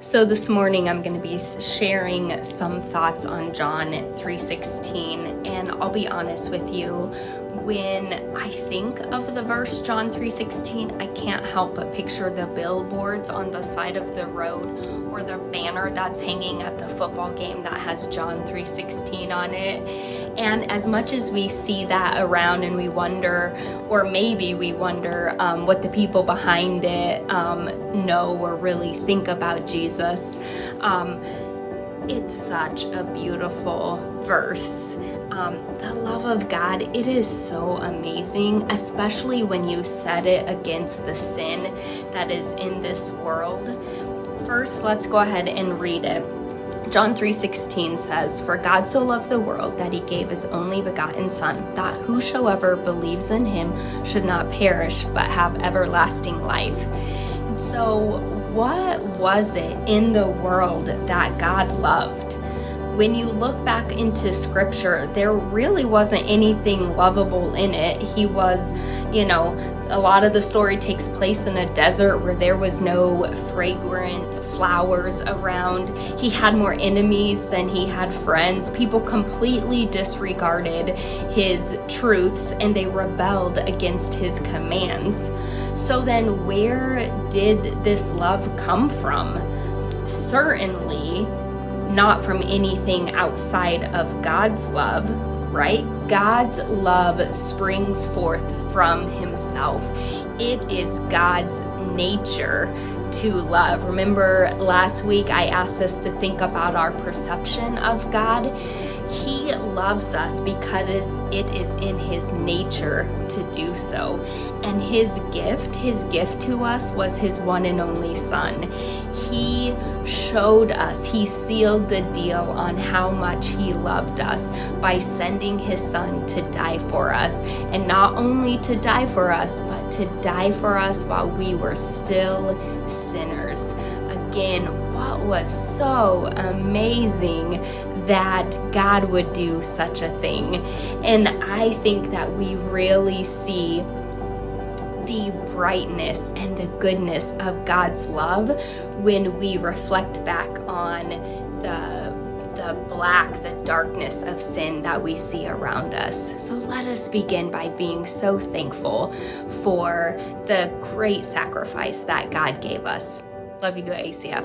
So this morning I'm going to be sharing some thoughts on John 3:16, and I'll be honest with you, when I think of the verse John 3:16, I can't help but picture the billboards on the side of the road or the banner that's hanging at the football game that has John 3:16 on it. And as much as we see that around and we wonder, or maybe we wonder what the people behind it know or really think about Jesus, it's such a beautiful verse. The love of God, it is so amazing, especially when you set it against the sin that is in this world. First, let's go ahead and read it. John 3:16 says, "For God so loved the world that he gave his only begotten Son, that whosoever believes in him should not perish, but have everlasting life." And so, what was it in the world that God loved? When you look back into scripture, there really wasn't anything lovable in it. He was, a lot of the story takes place in a desert where there was no fragrant flowers around. He had more enemies than he had friends. People completely disregarded his truths and they rebelled against his commands. So then where did this love come from? Certainly not from anything outside of God's love, right? God's love springs forth from himself. It is God's nature to love. Remember last week I asked us to think about our perception of God. He loves us because it is in his nature to do so. And his gift to us was his one and only Son. He showed us, he sealed the deal on how much he loved us by sending his Son to die for us. And not only to die for us, but to die for us while we were still sinners. Again, what was so amazing that God would do such a thing. And I think that we really see the brightness and the goodness of God's love when we reflect back on the darkness of sin that we see around us. So let us begin by being so thankful for the great sacrifice that God gave us. Love you, ACF.